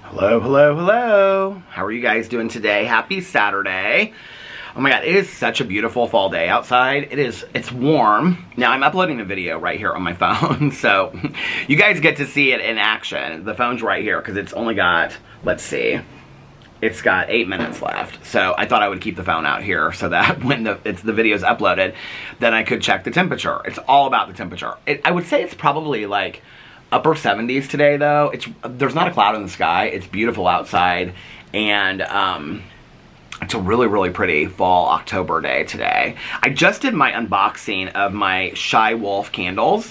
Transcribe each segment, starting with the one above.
Hello, hello, hello. How are you guys doing today? Happy Saturday. Oh my god, it is such a beautiful fall day outside. It's warm. Now I'm uploading a video right here on my phone, so you guys get to see it in action. The phone's right here because it's only got, let's see, it's got 8 minutes left. So I thought I would keep the phone out here so that when the video's uploaded, then I could check the temperature. It's all about the temperature. I would say it's probably like upper 70s today, though. There's not a cloud in the sky. It's beautiful outside, and it's a really, really pretty fall October day today. I just did my unboxing of my Shy Wolf candles.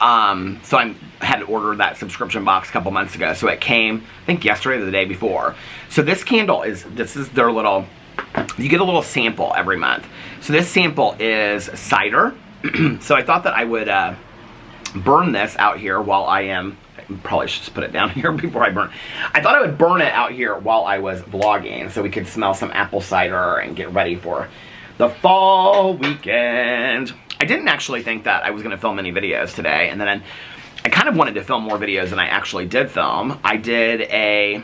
So I had ordered that subscription box a couple months ago. So it came, I think, yesterday or the day before. So this candle this is their little, you get a little sample every month. So this sample is cider. So I thought that I would burn this out here while I probably should just put it down here before I burn. I thought I would burn it out here while I was vlogging so we could smell some apple cider and get ready for the fall weekend. I didn't actually think that I was going to film any videos today, and then I kind of wanted to film more videos than I actually did film. I did a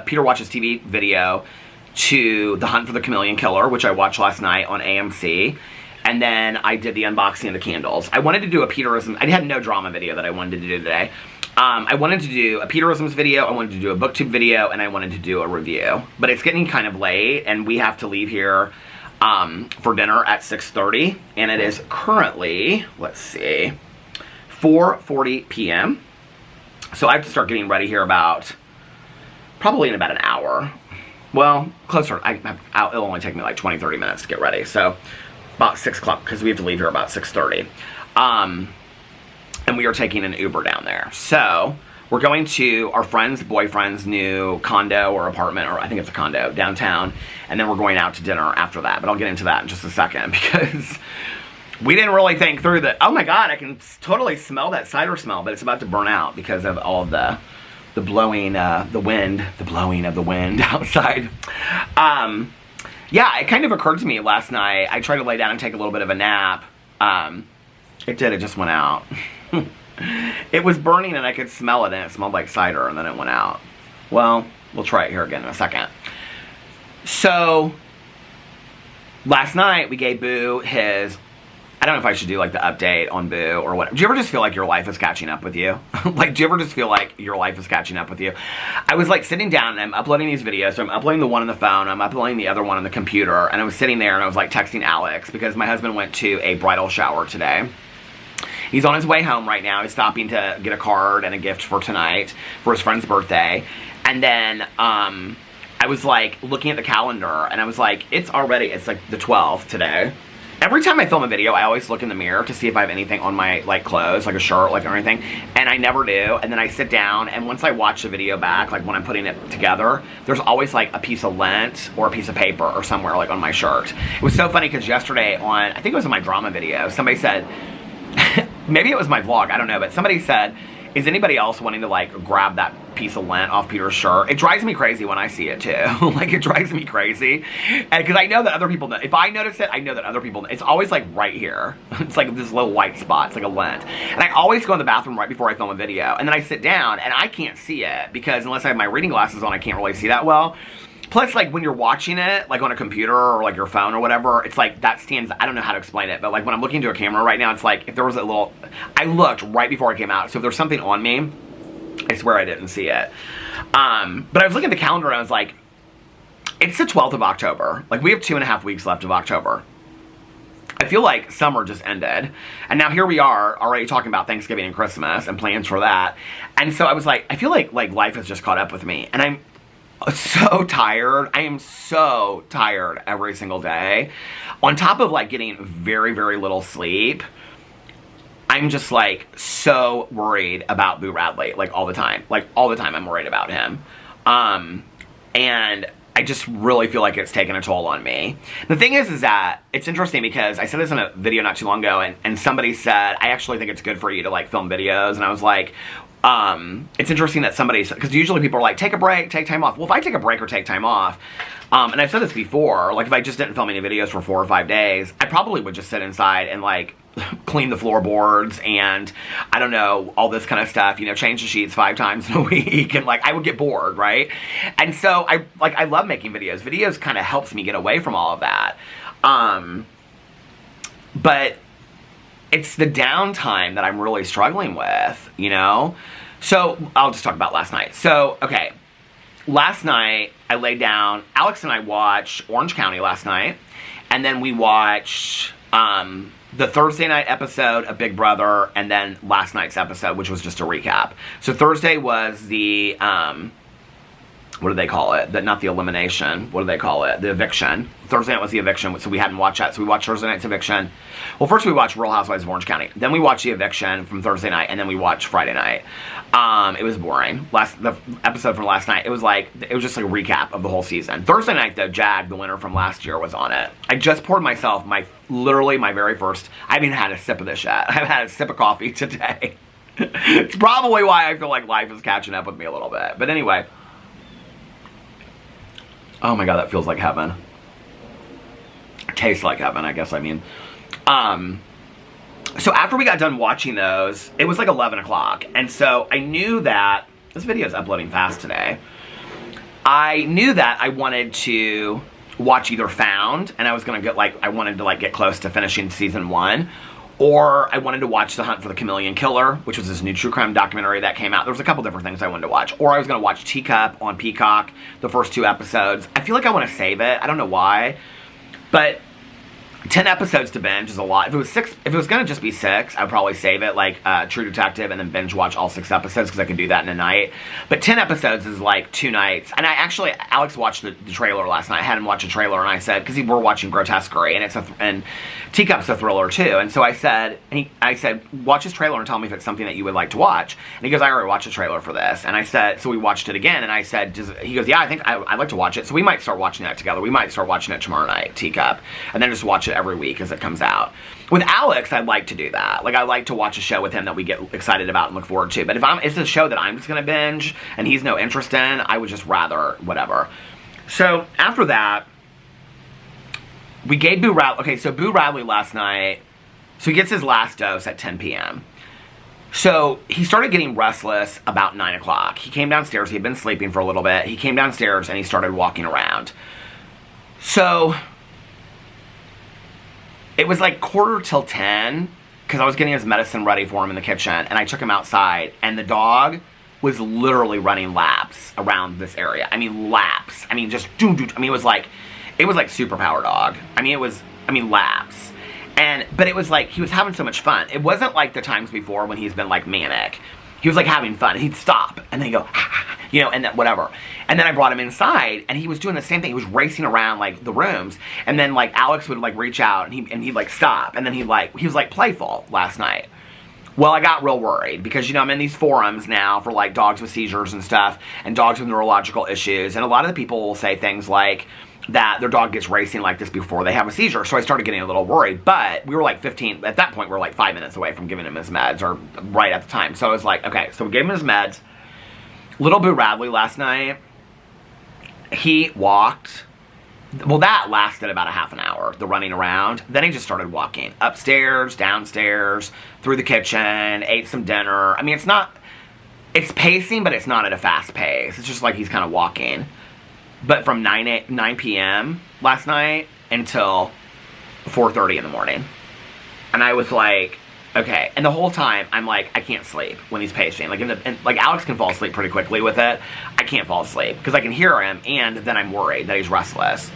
Peter Watches TV video to The Hunt for the Chameleon Killer, which I watched last night on AMC. And then I did the unboxing of the candles. I wanted to do a Peterism. I had no drama video that I wanted to do today. I wanted to do a Peterisms video, I wanted to do a booktube video, and I wanted to do a review. But it's getting kind of late, and we have to leave here for dinner at 6:30. And it is currently, let's see, 4:40 p.m. So I have to start getting ready here probably in about an hour. Well, closer. It'll only take me like 20-30 minutes to get ready. So about 6 o'clock, because we have to leave here about 6:30. And we are taking an Uber down there. So we're going to our friend's boyfriend's new condo or apartment, or I think it's a condo, downtown. And then we're going out to dinner after that. But I'll get into that in just a second, because we didn't really think through that. Oh my god, I can totally smell that cider smell, but it's about to burn out because of all of the blowing, the blowing of the wind outside. Yeah, it kind of occurred to me last night. I tried to lay down and take a little bit of a nap. It just went out. It was burning and I could smell it, and it smelled like cider, and then it went out. Well, we'll try it here again in a second. So, last night we gave Boo his, I don't know if I should do like the update on Boo or what. Do you ever just feel like your life is catching up with you? Like, do you ever just feel like your life is catching up with you? I was like sitting down and I'm uploading these videos. So I'm uploading the one on the phone, I'm uploading the other one on the computer, and I was sitting there and I was like texting Alex because my husband went to a bridal shower today. He's on his way home right now. He's stopping to get a card and a gift for tonight for his friend's birthday. And then I was like looking at the calendar and I was like, it's like the 12th today. Every time I film a video, I always look in the mirror to see if I have anything on my, like, clothes, like a shirt, like, or anything, and I never do, and then I sit down, and once I watch the video back, like, when I'm putting it together, there's always, like, a piece of lint or a piece of paper or somewhere, like, on my shirt. It was so funny, because yesterday I think it was in my drama video, somebody said, maybe it was my vlog, I don't know, but somebody said, is anybody else wanting to, like, grab that piece of lint off Peter's shirt? It drives me crazy when I see it, too. Like, it drives me crazy. And because I know that other people know. If I notice it, I know that other people know. It's always, like, right here. It's like this little white spot. It's like a lint. And I always go in the bathroom right before I film a video. And then I sit down, and I can't see it. Because unless I have my reading glasses on, I can't really see that well. Plus, like, when you're watching it, like, on a computer or, like, your phone or whatever, it's like, that stands, I don't know how to explain it, but, like, when I'm looking into a camera right now, it's like, if there was a little, I looked right before I came out, so if there's something on me, I swear I didn't see it. But I was looking at the calendar, and I was like, it's the 12th of October. Like, we have 2.5 weeks left of October. I feel like summer just ended, and now here we are, already talking about Thanksgiving and Christmas, and plans for that, and so I was like, I feel like life has just caught up with me, and I'm so tired. I am so tired every single day. On top of, like, getting very, very little sleep, I'm just, like, so worried about Boo Radley, like, all the time. Like, all the time I'm worried about him. And I just really feel like it's taken a toll on me. The thing is that it's interesting because I said this in a video not too long ago, and somebody said, I actually think it's good for you to, like, film videos, and I was like, it's interesting that because usually people are like, take a break, take time off. Well, if I take a break or take time off, and I've said this before, like, if I just didn't film any videos for 4 or 5 days, I probably would just sit inside and, like, clean the floorboards and, I don't know, all this kind of stuff, you know, change the sheets 5 times in a week, and like, I would get bored, right? And so, I love making videos. Videos kind of helps me get away from all of that. But it's the downtime that I'm really struggling with, you know? So, I'll just talk about last night. So, okay, last night, I laid down, Alex and I watched Orange County last night, and then we watched, the Thursday night episode of Big Brother, and then last night's episode, which was just a recap. So Thursday was the, what do they call it? Not the elimination. What do they call it? The eviction. Thursday night was the eviction, so we hadn't watched that. So we watched Thursday night's eviction. Well, first we watched Real Housewives of Orange County. Then we watched the eviction from Thursday night, and then we watched Friday night. It was boring. The episode from last night, it was just like a recap of the whole season. Thursday night, though, Jag, the winner from last year, was on it. I just poured myself literally my very first, I haven't even had a sip of this yet. I've had a sip of coffee today. It's probably why I feel like life is catching up with me a little bit. But anyway. Oh my God, that feels like heaven. Tastes like heaven, I guess I mean. So after we got done watching those, it was like 11 o'clock. And so I knew that, this video is uploading fast today. I knew that I wanted to watch either Found, and I was gonna I wanted to get close to finishing season 1, or I wanted to watch The Hunt for the Chameleon Killer, which was this new true crime documentary that came out. There was a couple different things I wanted to watch. Or I was gonna watch Teacup on Peacock, the first 2 episodes. I feel like I wanna save it. I don't know why, but 10 episodes to binge is a lot. If it was gonna just be 6, I'd probably save it like True Detective and then binge watch all 6 episodes because I could do that in a night. But 10 episodes is like 2 nights. And Alex watched the trailer last night. I had him watch a trailer, and I said, because we're watching Grotesquerie, and Teacup's a thriller too. And so I said, watch this trailer and tell me if it's something that you would like to watch. And he goes, I already watched a trailer for this. And I said, so we watched it again, and I said, he goes, yeah, I think I'd like to watch it. So we might start watching that together. We might start watching it tomorrow night, Teacup, and then just watch it every week as it comes out. With Alex, I'd like to do that. I like to watch a show with him that we get excited about and look forward to. But if it's a show that I'm just gonna binge and he's no interest in, I would just rather whatever. So after that, we gave Boo Radley. Okay, so Boo Radley last night. So he gets his last dose at 10 p.m. So he started getting restless about 9 o'clock. He came downstairs. He had been sleeping for a little bit. He came downstairs and he started walking around. So it was like 9:45 because I was getting his medicine ready for him in the kitchen, and I took him outside, and the dog was literally running laps around this area. I mean, laps. I mean, just doo-doo. I mean, it was like superpower dog. I mean, laps. But it was like, he was having so much fun. It wasn't like the times before when he's been like manic. He was like having fun, and he'd stop, and then he'd go, you know, and then whatever. And then I brought him inside, and he was doing the same thing. He was racing around like the rooms, and then like Alex would like reach out, and he'd like stop, and then he was like playful last night. Well, I got real worried because, you know, I'm in these forums now for like dogs with seizures and stuff, and dogs with neurological issues, and a lot of the people will say things like that their dog gets racing like this before they have a seizure. So I started getting a little worried, but we were like at that point we were like 5 minutes away from giving him his meds, or right at the time. So I was like, okay, so we gave him his meds. Little Boo Radley last night, he walked. Well, that lasted about a half an hour, the running around. Then he just started walking upstairs, downstairs, through the kitchen, ate some dinner. I mean, it's pacing, but it's not at a fast pace. It's just like he's kind of walking. But from 9 p.m. last night until 4:30 in the morning. And I was like, okay. And the whole time, I'm like, I can't sleep when he's pacing. Like Alex can fall asleep pretty quickly with it. I can't fall asleep because I can hear him, and then I'm worried that he's restless.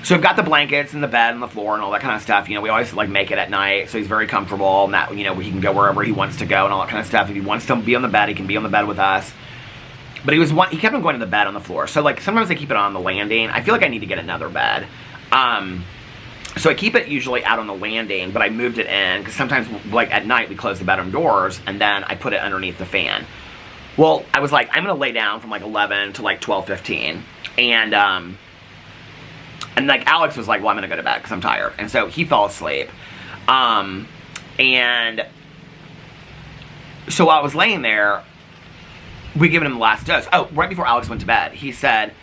So I've got the blankets and the bed and the floor and all that kind of stuff. You know, we always like make it at night, so he's very comfortable, and that, you know, he can go wherever he wants to go and all that kind of stuff. If he wants to be on the bed, he can be on the bed with us. But he kept on going to the bed on the floor. So like sometimes I keep it on the landing. I feel like I need to get another bed. So I keep it usually out on the landing, but I moved it in because sometimes like at night we close the bedroom doors, and then I put it underneath the fan. Well, I was like, I'm gonna lay down from like 11 to like 12:15, and like Alex was like, well, I'm gonna go to bed because I'm tired, and so he fell asleep. And so while I was laying there, we given him the last dose. Oh, right before Alex went to bed, he said,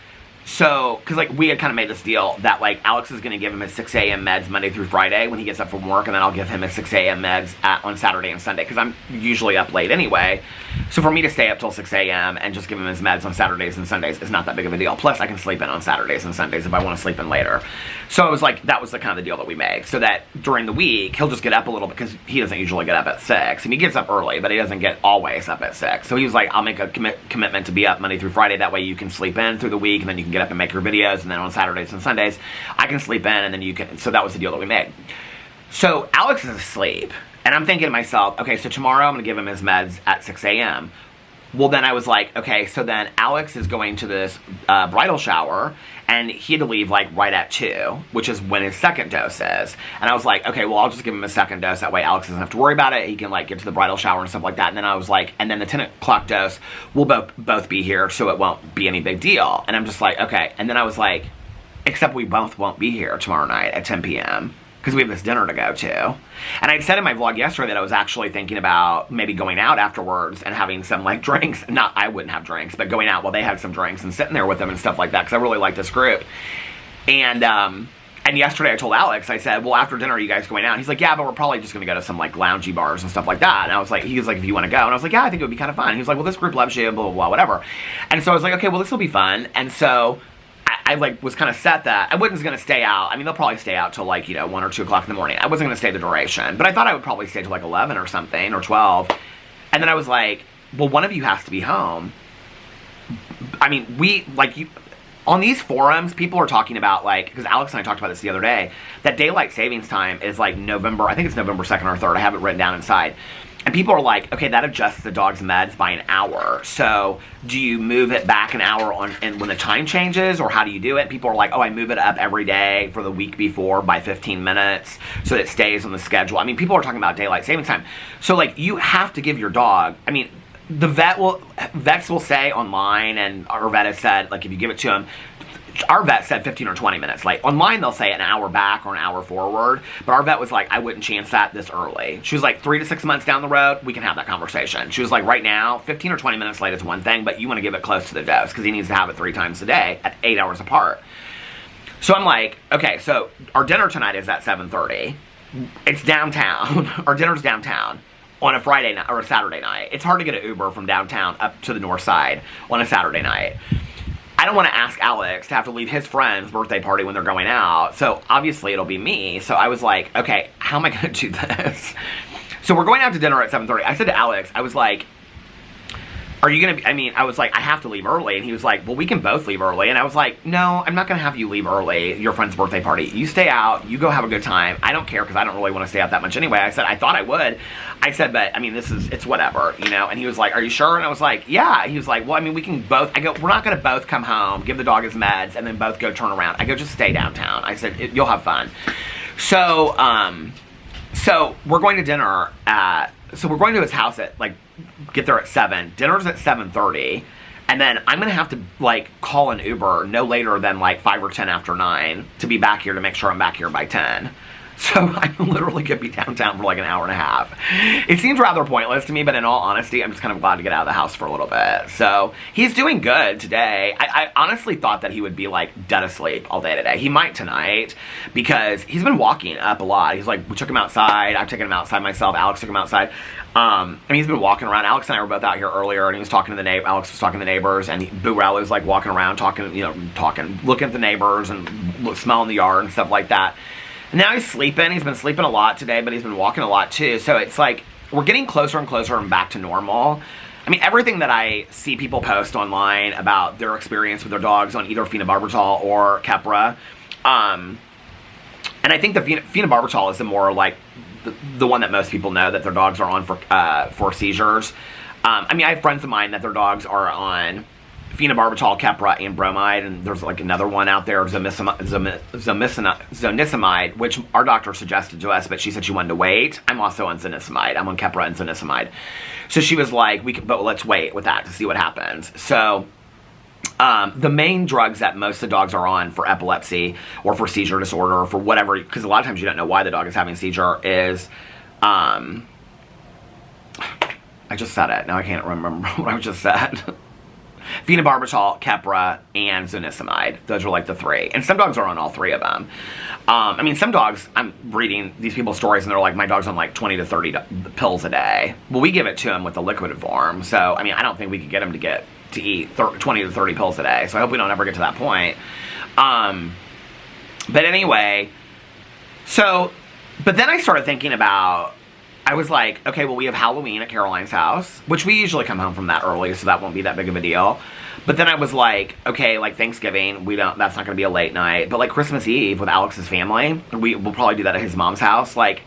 So, because, like, we had kind of made this deal that, like, Alex is going to give him his 6 a.m. meds Monday through Friday when he gets up from work, and then I'll give him his 6 a.m. meds on Saturday and Sunday, because I'm usually up late anyway. So for me to stay up till 6 a.m. and just give him his meds on Saturdays and Sundays is not that big of a deal. Plus, I can sleep in on Saturdays and Sundays if I want to sleep in later. So it was like, that was the kind of the deal that we made. So that during the week, he'll just get up a little bit, because he doesn't usually get up at 6. And he gets up early, but he doesn't get always up at 6. So he was like, I'll make a commitment to be up Monday through Friday. That way you can sleep in through the week, and then you can get up and make your videos. And then on Saturdays and Sundays, I can sleep in, and then you can. So that was the deal that we made. So Alex is asleep. And I'm thinking to myself, okay, so tomorrow I'm going to give him his meds at 6 a.m. Well, then I was like, okay, so then Alex is going to this bridal shower, and he had to leave, like, right at 2, which is when his second dose is. And I was like, okay, well, I'll just give him a second dose. That way Alex doesn't have to worry about it. He can, like, get to the bridal shower and stuff like that. And then I was like, and then the 10 o'clock dose, we'll both be here, so it won't be any big deal. And I'm just like, okay. And then I was like, except we both won't be here tomorrow night at 10 p.m., because we have this dinner to go to. And I'd said in my vlog yesterday that I was actually thinking about maybe going out afterwards and having some, like, drinks. Not, I wouldn't have drinks, but going out while they had some drinks and sitting there with them and stuff like that, because I really like this group. And yesterday I told Alex, I said, well, after dinner, are you guys going out? He's like, yeah, but we're probably just going to go to some, like, loungy bars and stuff like that. And I was like, he was like, if you want to go. And I was like, yeah, I think it would be kind of fun. He was like, well, this group loves you, blah, blah, blah, whatever. And so I was like, okay, well, this will be fun. And so I like, was kind of set that I wasn't going to stay out. I mean, they'll probably stay out till, like, 1 or 2 o'clock in the morning. I wasn't going to stay the duration. But I thought I would probably stay till, like, 11 or something, or 12. And then I was like, well, one of you has to be home. I mean, on these forums, people are talking about, like, because Alex and I talked about this the other day, that daylight savings time is, like, November, I think it's November 2nd or 3rd. I have it written down inside. And people are like, okay, that adjusts the dog's meds by an hour. So do you move it back an hour and when the time changes, or how do you do it? People are like, oh, I move it up every day for the week before by 15 minutes so that it stays on the schedule. I mean, people are talking about daylight savings time. So, like, you have to give your dog, I mean, the vets will say online, and our vet has said, like, if you give it to him, our vet said 15 or 20 minutes. Like, online they'll say an hour back or an hour forward, but our vet was like, I wouldn't chance that this early. She was like, 3 to 6 months down the road, we can have that conversation. She was like, right now, 15 or 20 minutes late is one thing, but you want to give it close to the dose, because he needs to have it 3 times a day at 8 hours apart. So I'm like, okay, so our dinner tonight is at 7:30. It's downtown. Our dinner's downtown on a Friday night or a Saturday night. It's hard to get an Uber from downtown up to the north side on a Saturday night. I don't want to ask Alex to have to leave his friend's birthday party when they're going out, so obviously it'll be me. So I was like, okay, how am I going to do this? So we're going out to dinner at 7:30. I said to Alex, I was like, are you going to be, I was like, I have to leave early. And he was like, well, we can both leave early. And I was like, no, I'm not going to have you leave early, your friend's birthday party. You stay out, you go have a good time. I don't care, because I don't really want to stay out that much anyway. I said, I thought I would. I said, but, it's whatever, And he was like, are you sure? And I was like, yeah. He was like, well, we can both, I go, we're not going to both come home, give the dog his meds, and then both go turn around. I go, just stay downtown. I said, you'll have fun. So, so we're going to dinner so we're going to his house at, like, get there at 7. Dinner's at 7:30. And then I'm going to have to, like, call an Uber no later than, like, 5 or 10 after 9 to be back here to make sure I'm back here by 10. So I'm literally going to be downtown for, like, an hour and a half. It seems rather pointless to me, but in all honesty, I'm just kind of glad to get out of the house for a little bit. So he's doing good today. I honestly thought that he would be, like, dead asleep all day today. He might tonight, because he's been walking up a lot. He's like, we took him outside. I've taken him outside myself. Alex took him outside. He's been walking around. Alex and I were both out here earlier, and he was talking to the Alex was talking to the neighbors, and Boo-Rel was, like, walking around, talking, looking at the neighbors and smelling the yard and stuff like that. And now he's sleeping. He's been sleeping a lot today, but he's been walking a lot too. So it's like, we're getting closer and closer and back to normal. Everything that I see people post online about their experience with their dogs on either phenobarbital or Keppra, and I think the phenobarbital is the more, like, the one that most people know that their dogs are on for seizures. I have friends of mine that their dogs are on phenobarbital, Keppra, and bromide, and there's, like, another one out there, zonisamide, which our doctor suggested to us, but she said she wanted to wait. I'm also on zonisamide. I'm on Keppra and zonisamide. So she was like, but let's wait with that to see what happens. So the main drugs that most of the dogs are on for epilepsy or for seizure disorder or for whatever, because a lot of times you don't know why the dog is having a seizure, is I just said it. Now I can't remember what I just said. phenobarbital, Keppra, and zonisamide. Those are like the 3. And some dogs are on all 3 of them. I mean, some dogs, I'm reading these people's stories and they're like, my dog's on like 20 to 30 pills a day. Well, we give it to him with the liquid form. So, I mean, I don't think we could get him to eat 20 to 30 pills a day. So I hope we don't ever get to that point. But anyway, but then I started thinking about, I was like, okay, well, we have Halloween at Caroline's house, which we usually come home from that early, so that won't be that big of a deal. But then I was like, okay, like Thanksgiving, that's not going to be a late night. But like Christmas Eve with Alex's family, we'll probably do that at his mom's house. Like,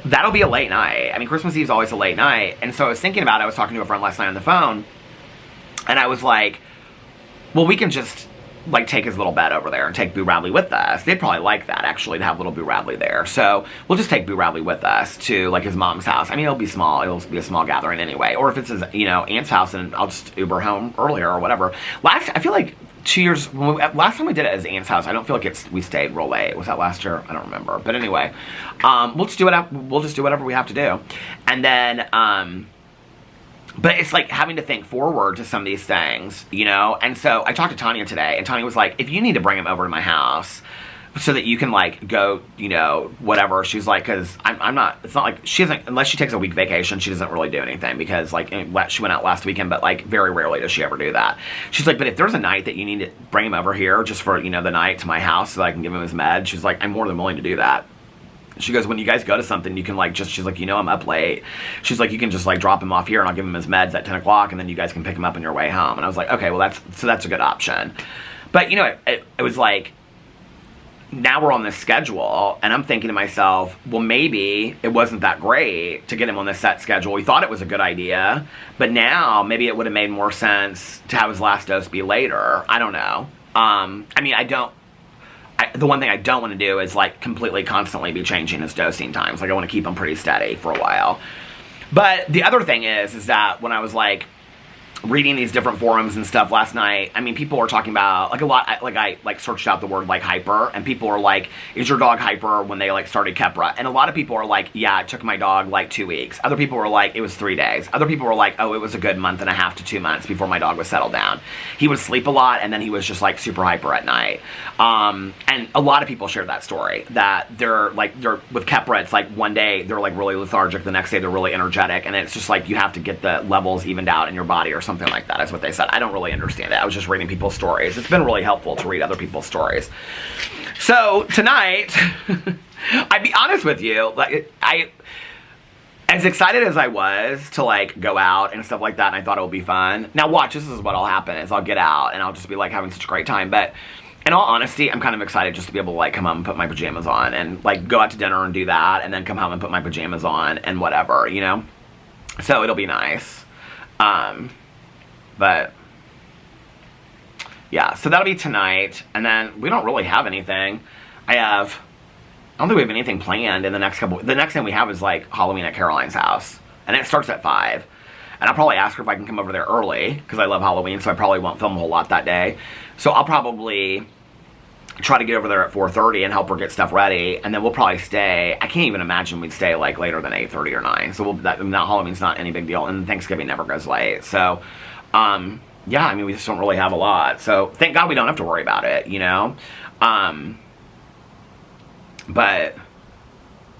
that'll be a late night. I mean, Christmas Eve's always a late night. And so I was thinking about it. I was talking to a friend last night on the phone. And I was like, well, we can just like take his little bed over there and take Boo Radley with us. They'd probably like that, actually, to have little Boo Radley there. So we'll just take Boo Radley with us to like his mom's house. I mean, it'll be small. It'll be a small gathering anyway. Or if it's his, aunt's house, and I'll just Uber home earlier or whatever. I feel like 2 years, last time we did it at his aunt's house, I don't feel like we stayed real late. Was that last year? I don't remember. But anyway, we'll just do whatever we have to do. And then, but it's like having to think forward to some of these things, And so I talked to Tanya today, and Tanya was like, if you need to bring him over to my house so that you can, like, go, whatever. She's like, because I'm not, it's not like, she doesn't, unless she takes a week vacation, she doesn't really do anything because, like, she went out last weekend, but, like, very rarely does she ever do that. She's like, but if there's a night that you need to bring him over here just for, the night to my house so that I can give him his med, she's like, I'm more than willing to do that. She goes, when you guys go to something, you can, like, she's like, I'm up late. She's like, you can just, like, drop him off here, and I'll give him his meds at 10 o'clock, and then you guys can pick him up on your way home. And I was like, okay, well, that's a good option. But, it was like, now we're on this schedule, and I'm thinking to myself, well, maybe it wasn't that great to get him on this set schedule. We thought it was a good idea, but now maybe it would have made more sense to have his last dose be later. I don't know. I mean, the one thing I don't want to do is, like, completely constantly be changing his dosing times. Like, I want to keep him pretty steady for a while. But the other thing is that when I was, like, reading these different forums and stuff last night, I mean, people were talking about, like, a lot, I searched out the word, like, hyper, and people were like, is your dog hyper when they, like, started Keppra? And a lot of people are like, yeah, it took my dog, like, 2 weeks. Other people were like, it was 3 days. Other people were like, oh, it was a good month and a half to 2 months before my dog was settled down. He would sleep a lot, and then he was just, like, super hyper at night. And a lot of people shared that story, that they're with Keppra, it's like one day they're, like, really lethargic, the next day they're really energetic, and it's just like you have to get the levels evened out in your body or something like that, is what they said. I don't really understand it. I was just reading people's stories. It's been really helpful to read other people's stories. So tonight, I'd be honest with you, like, as excited as I was to, like, go out and stuff like that, and I thought it would be fun. Now watch, this is what'll happen, is I'll get out and I'll just be, like, having such a great time. But in all honesty, I'm kind of excited just to be able to, like, come home and put my pajamas on and, like, go out to dinner and do that, and then come home and put my pajamas on and whatever, So it'll be nice. But yeah, so that'll be tonight, and then we don't really have anything. I don't think we have anything planned in the next couple. The next thing we have is, like, Halloween at Caroline's house, and it starts at 5. And I'll probably ask her if I can come over there early, because I love Halloween, so I probably won't film a whole lot that day. So I'll probably try to get over there at 4:30 and help her get stuff ready, and then we'll probably stay. I can't even imagine we'd stay, like, later than 8:30 or 9. So Halloween's not any big deal, and Thanksgiving never goes late. So, yeah, I mean, we just don't really have a lot. So thank God we don't have to worry about it, But I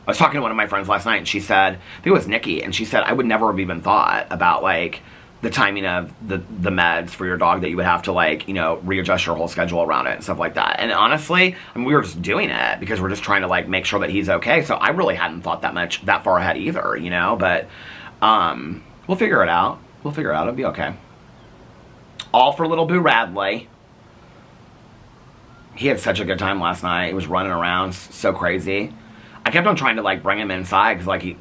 was talking to one of my friends last night, and she said, I think it was Nikki, and she said, I would never have even thought about, like, the timing of the meds for your dog, that you would have to, like, readjust your whole schedule around it and stuff like that. And honestly, I mean, we were just doing it because we're just trying to, like, make sure that he's okay. So I really hadn't thought that far ahead either, But we'll figure it out. It'll be okay. All for little Boo Radley. He had such a good time last night. He was running around so crazy. I kept on trying to, like, bring him inside, because, like, he'd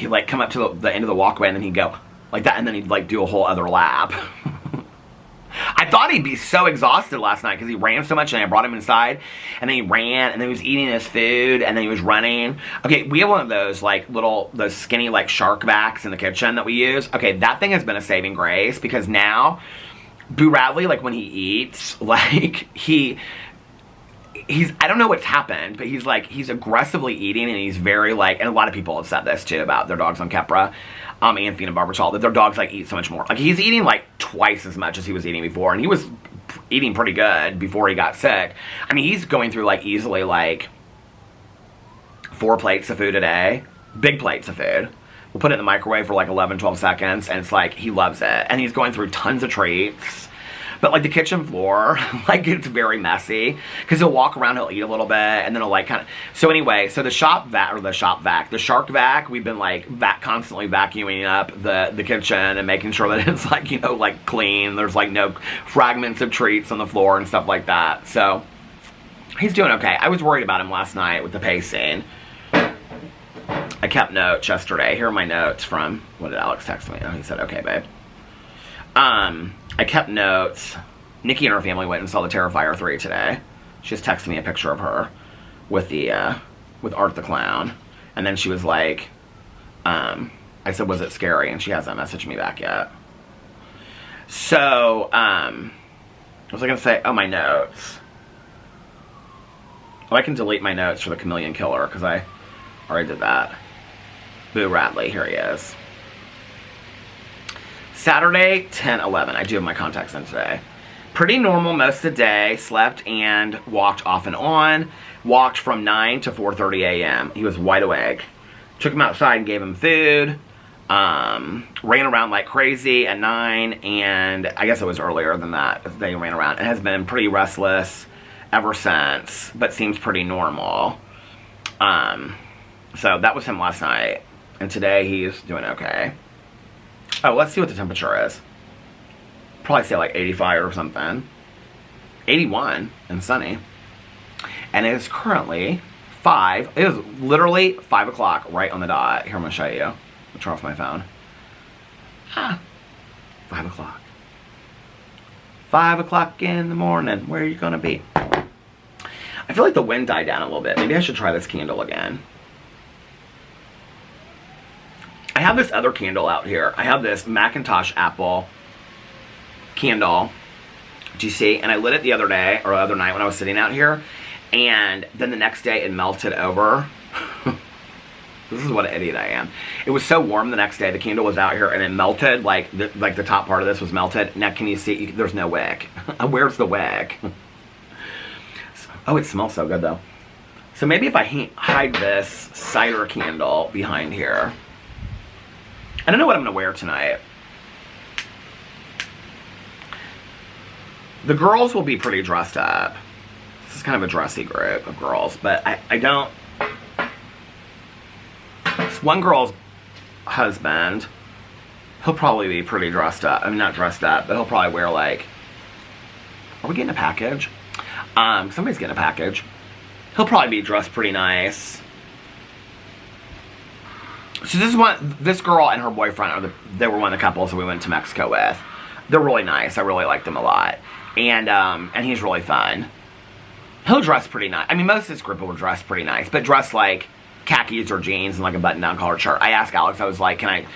like come up to the end of the walkway, and then he'd go like that, and then he'd, like, do a whole other lap. I thought he'd be so exhausted last night because he ran so much, and I brought him inside, and then he ran, and then he was eating his food, and then he was running. Okay, we have one of those, like, those skinny, like, shark backs in the kitchen that we use. Okay, that thing has been a saving grace, because now Boo Radley, like, when he eats, like, he's, I don't know what's happened, but he's aggressively eating, and he's very, like, and a lot of people have said this too about their dogs on Keppra. and phenobarbital, that their dogs like eat so much more. Like he's eating like twice as much as he was eating before, and he was eating pretty good before he got sick. I mean, he's going through like easily like 4 plates of food a day, big plates of food. We'll put it in the microwave for like 11, 12 seconds, and it's like he loves it. And he's going through tons of treats. But like the kitchen floor, like it's very messy because he'll walk around, he'll eat a little bit, and then he'll like kind of. So anyway, so the shark vac, we've been like constantly vacuuming up the kitchen and making sure that it's like, you know, like clean. There's like no fragments of treats on the floor and stuff like that. So he's doing okay. I was worried about him last night with the pacing. I kept notes yesterday. Here are my notes from, what did Alex text me? Oh, he said, okay, babe. I kept notes. Nikki and her family went and saw the Terrifier 3 today. She just texted me a picture of her with the, with Art the Clown. And then she was like, I said, was it scary? And she hasn't messaged me back yet. So, what was I going to say? Oh, my notes. Oh, I can delete my notes for the Chameleon Killer because I already did that. Boo Radley, here he is. Saturday, 10/11. I do have my contacts in today. Pretty normal most of the day. Slept and walked off and on. Walked from 9 to 4:30 a.m. He was wide awake. Took him outside and gave him food. Ran around like crazy at 9, and I guess it was earlier than that. They ran around and has been pretty restless ever since, but seems pretty normal. So that was him last night, and today he's doing okay. Oh, let's see what the temperature is. Probably say like 85 or something. 81 and sunny. And it is currently 5. It is literally 5 o'clock right on the dot. Here, I'm going to show you. I'll turn off my phone. 5 o'clock. 5 o'clock in the morning. Where are you going to be? I feel like the wind died down a little bit. Maybe I should try this candle again. I have this other candle out here. I have this Macintosh apple candle. Do you see? And I lit it the other day, or the other night when I was sitting out here. And then the next day it melted over. This is what an idiot I am. It was so warm the next day. The candle was out here and it melted. Like the top part of this was melted. Now can you see? There's no wick. Where's the wick? Oh, it smells so good though. So maybe if I hide this cider candle behind here. I don't know what I'm going to wear tonight. The girls will be pretty dressed up. This is kind of a dressy group of girls, but I don't... This one girl's husband, he'll probably be pretty dressed up. I mean, not dressed up, but he'll probably wear like... Are we getting a package? Somebody's getting a package. He'll probably be dressed pretty nice. So this girl and her boyfriend, they were one of the couples that we went to Mexico with. They're really nice. I really like them a lot. And he's really fun. He'll dress pretty nice. I mean, most of this group will dress pretty nice, but dress like khakis or jeans and like a button-down collared shirt. I asked Alex, I was like, I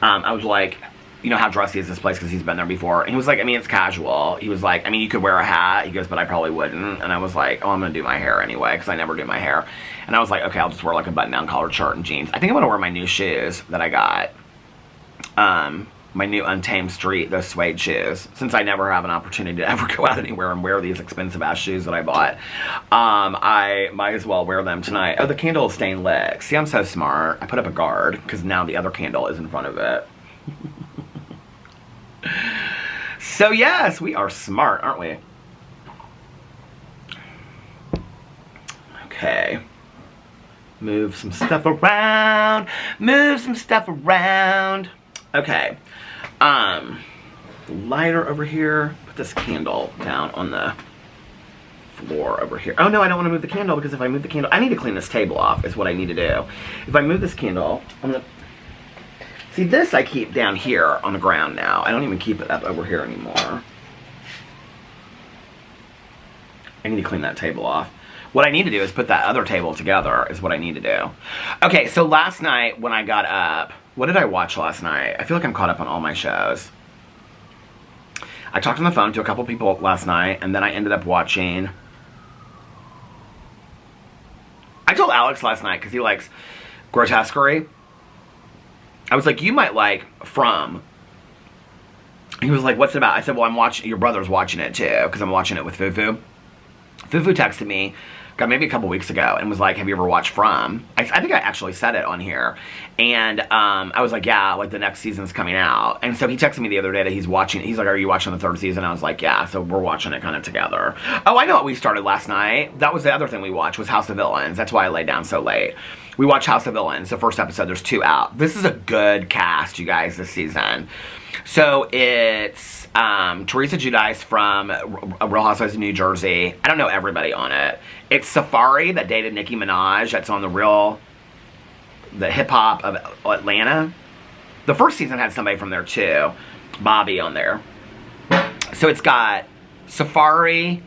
was like, you know, how dressy is this place? Because he's been there before. And he was like, I mean, it's casual. He was like, I mean, you could wear a hat. He goes, but I probably wouldn't. And I was like, oh, I'm going to do my hair anyway, because I never do my hair. And I was like, okay, I'll just wear like a button-down collared shirt and jeans. I think I'm going to wear my new shoes that I got. My new Untamed Street, those suede shoes. Since I never have an opportunity to ever go out anywhere and wear these expensive-ass shoes that I bought, I might as well wear them tonight. Oh, the candle is staying lit. See, I'm so smart. I put up a guard, because now the other candle is in front of it. So yes, we are smart, aren't we? Okay. Move some stuff around. Move some stuff around. Okay. Lighter over here. Put this candle down on the floor over here. Oh no, I don't want to move the candle, because if I move the candle, I need to clean this table off is what I need to do. If I move this candle, I'm going to... See, this I keep down here on the ground now. I don't even keep it up over here anymore. I need to clean that table off. What I need to do is put that other table together is what I need to do. Okay, so last night when I got up, what did I watch last night? I feel like I'm caught up on all my shows. I talked on the phone to a couple people last night, and then I ended up watching... I told Alex last night, because he likes Grotesquerie. I was like, you might like From. He was like, what's it about? I said, well, I'm watching, your brother's watching it too, because I'm watching it with Fufu. Fufu texted me, maybe a couple weeks ago, and was like, have you ever watched From? I think I actually said it on here. And I was like, yeah, like the next season's coming out. And so he texted me the other day that he's watching, he's like, are you watching the 3rd season? I was like, yeah, so we're watching it kind of together. Oh, I know what we started last night. That was the other thing we watched, was House of Villains. That's why I laid down so late. We watched House of Villains, the 1st episode. There's 2 out. This is a good cast, you guys, this season. So it's Teresa Giudice from Real Housewives of New Jersey. I don't know everybody on it. It's Safari that dated Nicki Minaj. That's on the hip hop of Atlanta. The 1st season had somebody from there too. Bobby on there. So it's got Safari,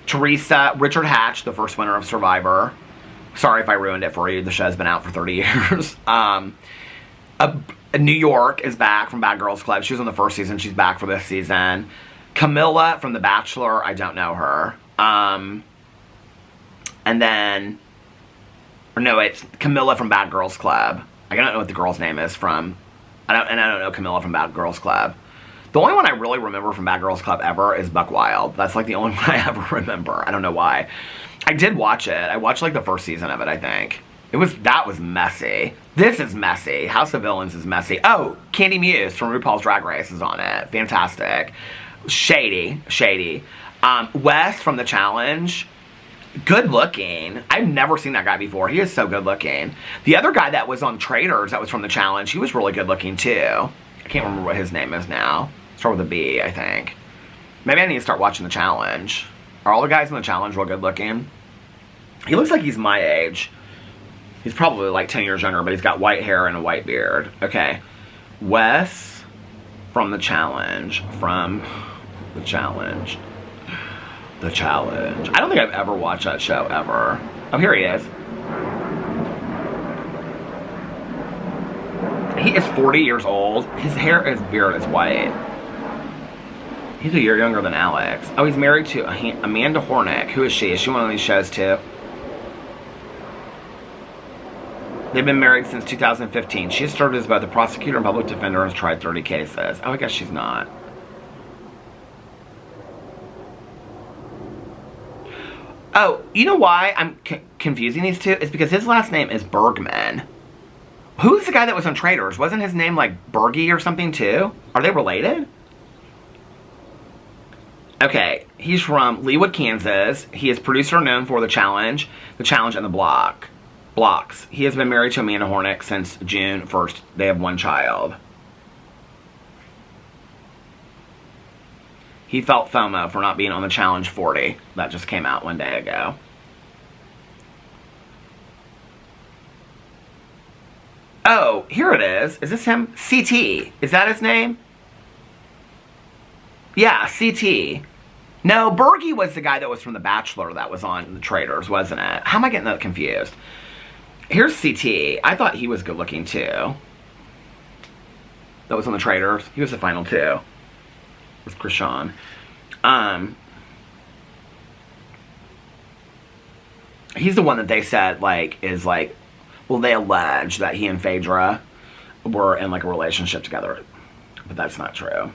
Teresa, Richard Hatch, the 1st winner of Survivor. Sorry if I ruined it for you. The show's been out for 30 years. New York is back from Bad Girls Club. She was on the 1st season. She's back for this season. Camilla from The Bachelor. I don't know her. And then, or no, it's Camilla from Bad Girls Club. I don't know what the girl's name is from. I don't know Camilla from Bad Girls Club. The only one I really remember from Bad Girls Club ever is Buck Wild. That's like the only one I ever remember. I don't know why. I did watch it. I watched like the 1st season of it, I think. That was messy. This is messy. House of Villains is messy. Oh, Candy Muse from RuPaul's Drag Race is on it. Fantastic. Shady. Wes from The Challenge. Good looking. I've never seen that guy before. He is so good looking. The other guy that was on Traitors that was from The Challenge, he was really good looking too. I can't remember what his name is now. Start with a B, I think. Maybe I need to start watching The Challenge. Are all the guys in The Challenge real good looking? He looks like he's my age. He's probably like 10 years younger, but he's got white hair and a white beard. Okay. Wes from The Challenge. From The Challenge. The Challenge. I don't think I've ever watched that show, ever. Oh, here he is. He is 40 years old. His beard is white. He's a year younger than Alex. Oh, he's married to Amanda Hornick. Who is she? Is she one of these shows, too? They've been married since 2015. She has served as both a prosecutor and public defender and has tried 30 cases. Oh, I guess she's not. Oh, you know why I'm confusing these two? It's because his last name is Bergman. Who's the guy that was on Traitors? Wasn't his name like Bergie or something too? Are they related? Okay, he's from Leawood, Kansas. He is producer known for The Challenge and The Blocks. He has been married to Amanda Hornick since June 1st. They have 1 child. He felt FOMO for not being on The Challenge 40. That just came out 1 day ago. Oh, here it is. Is this him? CT. Is that his name? Yeah, CT. No, Bergie was the guy that was from The Bachelor that was on The Traitors, wasn't it? How am I getting that confused? Here's CT. I thought he was good looking too. That was on The Traitors. He was the final 2. With Krishan. He's the one that they said, like, is like, well, they allege that he and Phaedra were in, like, a relationship together. But that's not true.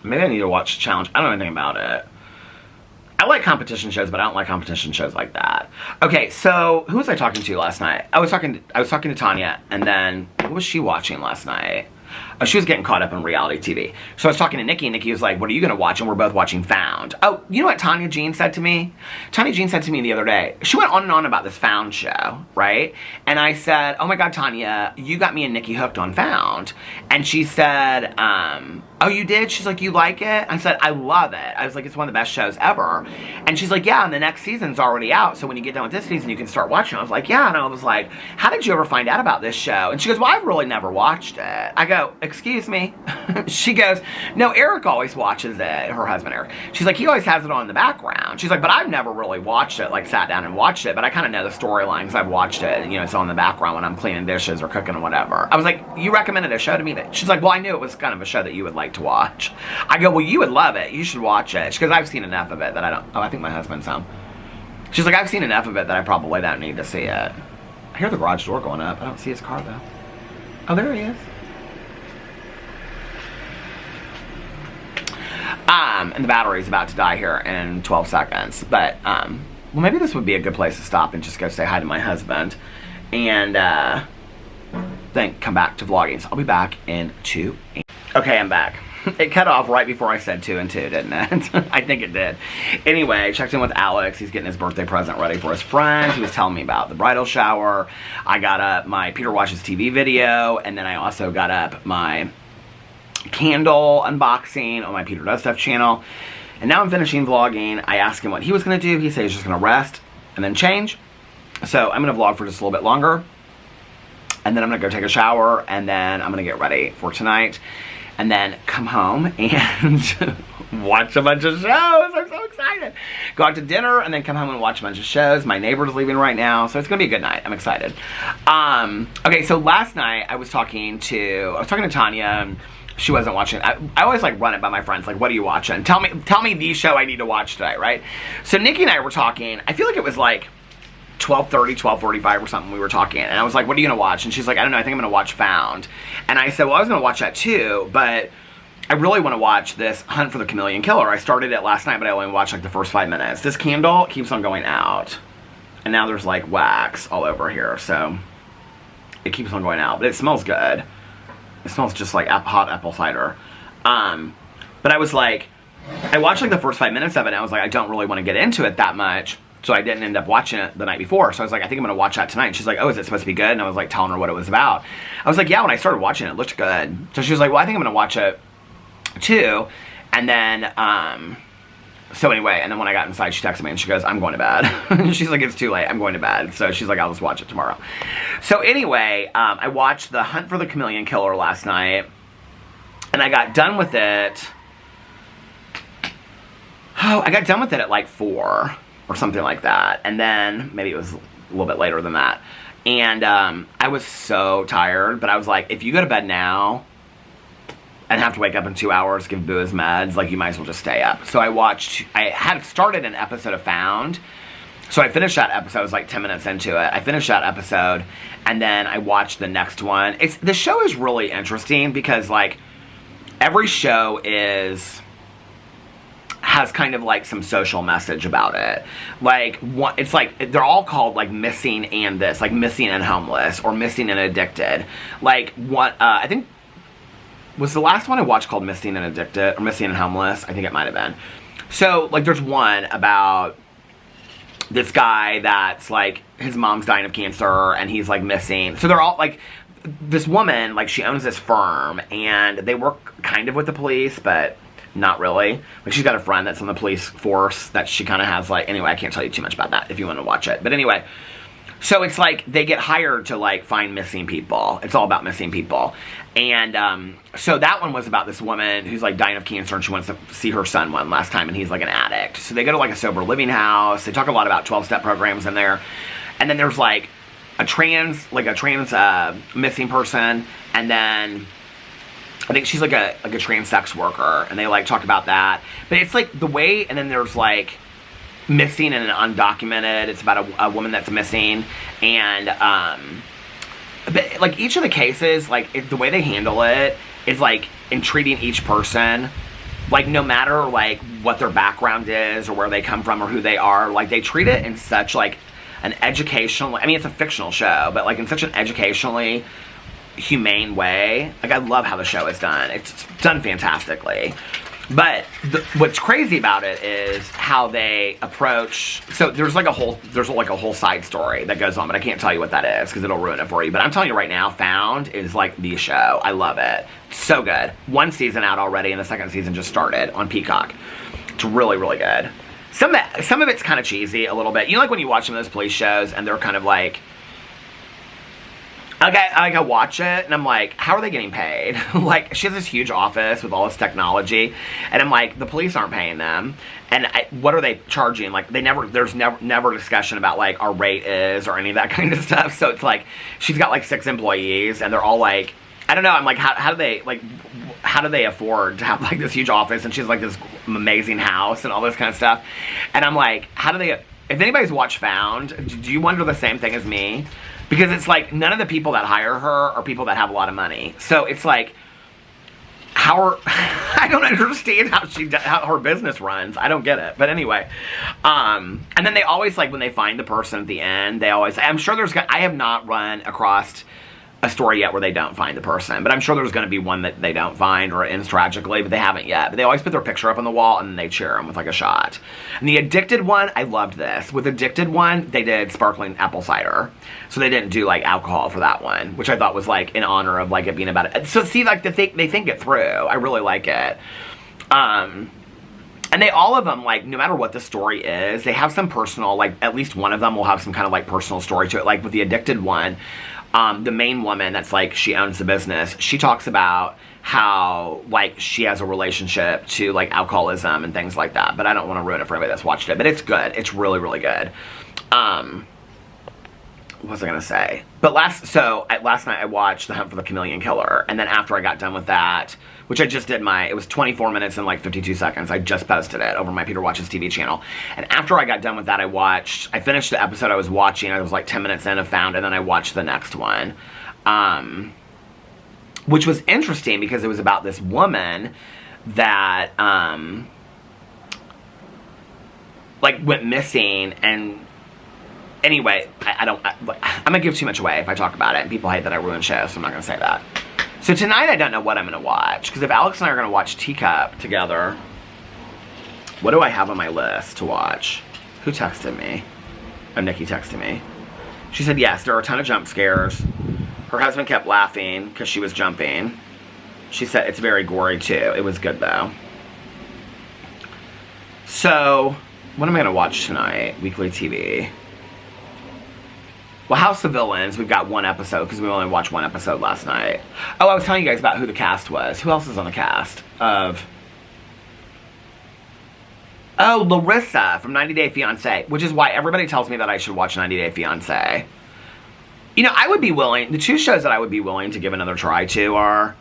Maybe I need to watch Challenge. I don't know anything about it. I like competition shows, but I don't like competition shows like that. Okay, so who was I talking to last night? I was talking to Tanya, and then what was she watching last night? Oh, she was getting caught up in reality TV. So I was talking to Nikki, and Nikki was like, what are you going to watch? And we're both watching Found. Oh, you know what Tanya Jean said to me? Tanya Jean said to me the other day, she went on and on about this Found show, right? And I said, oh my God, Tanya, you got me and Nikki hooked on Found. And she said, oh, you did? She's like, you like it? I said, I love it. I was like, it's one of the best shows ever. And she's like, yeah, and the next season's already out. So when you get done with this season, you can start watching. I was like, yeah. And I was like, how did you ever find out about this show? And she goes, well, I've really never watched it. I go, excuse me? She goes, no, Eric always watches it. Her husband, Eric. She's like, he always has it on in the background. She's like, but I've never really watched it, like sat down and watched it. But I kind of know the storylines. I've watched it. You know, it's on in the background when I'm cleaning dishes or cooking or whatever. I was like, you recommended a show to me that, she's like, well, I knew it was kind of a show that you would like to watch. I go, well, you would love it. You should watch it. She goes, I've seen enough of it that I don't, oh, I think my husband's home. She's like, I've seen enough of it that I probably don't need to see it. I hear the garage door going up. I don't see his car though. Oh, there he is. And the battery's about to die here in 12 seconds. But, well, maybe this would be a good place to stop and just go say hi to my husband. And, then come back to vlogging. So I'll be back in 2. Okay, I'm back. It cut off right before I said 2 and 2, didn't it? I think it did. Anyway, checked in with Alex. He's getting his birthday present ready for his friends. He was telling me about the bridal shower. I got up my Peter Watches TV video, and then I also got up my candle unboxing on my Peter Does Stuff channel. And now I'm finishing vlogging. I asked him what he was going to do. He said he's just going to rest and then change. So I'm going to vlog for just a little bit longer. And then I'm going to go take a shower, and then I'm going to get ready for tonight. And then come home and watch a bunch of shows. I'm so excited. Go out to dinner and then come home and watch a bunch of shows. My neighbor's leaving right now, so it's gonna be a good night. I'm excited. Okay, so last night I was talking to Tanya, and she wasn't watching. I always like run it by my friends, like, what are you watching? Tell me the show I need to watch today, right? So Nikki and I were talking. I feel like it was like 12:30, 12:45 or something we were talking, and I was like, what are you gonna watch? And she's like, I don't know, I think I'm gonna watch Found. And I said, well, I was gonna watch that too, but I really want to watch this Hunt for the Chameleon Killer. I started it last night, but I only watched like the first 5 minutes. This candle keeps on going out, and now there's like wax all over here, so it keeps on going out, but it smells good. It smells just like hot apple cider. But I was like, I watched like the first 5 minutes of it, and I was like, I don't really want to get into it that much. So I didn't end up watching it the night before. So I was like, I think I'm going to watch that tonight. And she's like, oh, is it supposed to be good? And I was like telling her what it was about. I was like, yeah, when I started watching it, it looked good. So she was like, well, I think I'm going to watch it too. And then, so anyway, and then when I got inside, she texted me and she goes, I'm going to bed. She's like, it's too late. I'm going to bed. So she's like, I'll just watch it tomorrow. So anyway, I watched The Hunt for the Chameleon Killer last night. And I got done with it. Oh, I got done with it at like 4. Or something like that. And then, maybe it was a little bit later than that. And I was so tired, but I was like, if you go to bed now and have to wake up in 2 hours, give Boo his meds, like, you might as well just stay up. So I had started an episode of Found. So I finished that episode. I was like 10 minutes into it. I finished that episode, and then I watched the next one. The show is really interesting because, like, every show has kind of like some social message about it. Like, it's like, they're all called like Missing and This, like Missing and Homeless, or Missing and Addicted. Like, I think, was the last one I watched called Missing and Addicted, or Missing and Homeless? I think it might have been. So, like, there's one about this guy that's like, his mom's dying of cancer, and he's like missing. So they're all like, this woman, like, she owns this firm, and they work kind of with the police, but not really. Like, she's got a friend that's on the police force that she kind of has, like, anyway, I can't tell you too much about that if you want to watch it. But anyway, so it's like they get hired to, like, find missing people. It's all about missing people. And so that one was about this woman who's, like, dying of cancer, and she wants to see her son one last time, and he's, like, an addict. So they go to, like, a sober living house. They talk a lot about 12-step programs in there. And then there's, like, a trans missing person, and then I think she's like a trans sex worker, and they like talk about that. But it's like the way, and then there's like missing and undocumented. It's about a woman that's missing, and but like each of the cases, like the way they handle it is like in treating each person, like no matter like what their background is or where they come from or who they are, like they treat it in such like an educational. I mean, it's a fictional show, but like in such an educationally humane way. Like, I love how the show is done. It's done fantastically. But what's crazy about it is how they approach. So there's like a whole side story that goes on, but I can't tell you what that is because it'll ruin it for you. But I'm telling you right now, Found is like the show. I love it. So good. 1 season out already, and the 2nd season just started on Peacock. It's really, really good. Some of it's kind of cheesy a little bit. You know, like when you watch some of those police shows and they're kind of like, I watch it, and I'm like, how are they getting paid? Like, she has this huge office with all this technology, and I'm like, the police aren't paying them, and what are they charging? Like, there's never discussion about, like, our rate is, or any of that kind of stuff, so it's like, she's got, like, 6 employees, and they're all, like, I don't know, I'm like, how do they afford to have, like, this huge office, and she has, like, this amazing house, and all this kind of stuff, and I'm like, if anybody's watched Found, do you wonder the same thing as me? Because it's like, none of the people that hire her are people that have a lot of money. So it's like, I don't understand how her business runs. I don't get it. But anyway, and then they always, like, when they find the person at the end, they always, I'm sure I have not run across a story yet where they don't find the person, but I'm sure there's going to be one that they don't find or it ends tragically, but they haven't yet. But they always put their picture up on the wall and then they cheer them with like a shot. And the Addicted one, I loved this. With Addicted one, they did sparkling apple cider. So they didn't do like alcohol for that one, which I thought was like in honor of like it being about it. So see, like they think it through. I really like it. And they, all of them, like, no matter what the story is, they have some personal, like, at least one of them will have some kind of, like, personal story to it. Like, with the Addicted one, the main woman that's, like, she owns the business, she talks about how, like, she has a relationship to, like, alcoholism and things like that. But I don't want to ruin it for anybody that's watched it. But it's good. It's really, really good. What was I going to say? But last night I watched The Hunt for the Chameleon Killer. And then after I got done with that, which I just did it was 24 minutes and like 52 seconds. I just posted it over my Peter Watches TV channel. And after I got done with that, I finished the episode I was watching. I was like 10 minutes in, I found, and then I watched the next one. Which was interesting because it was about this woman that, like, went missing. And anyway, I'm going to give too much away if I talk about it. And people hate that I ruin shows, so I'm not going to say that. So tonight I don't know what I'm going to watch. Because if Alex and I are going to watch Teacup together, what do I have on my list to watch? Who texted me? Oh, Nikki texted me. She said, yes, there are a ton of jump scares. Her husband kept laughing because she was jumping. She said it's very gory too. It was good though. So, what am I going to watch tonight? Weekly TV. Well, House of Villains, we've got one episode because we only watched one episode last night. Oh, I was telling you guys about who the cast was. Who else is on the cast of... Oh, Larissa from 90 Day Fiancé, which is why everybody tells me that I should watch 90 Day Fiancé. You know, I would be willing... The two shows that I would be willing to give another try to are...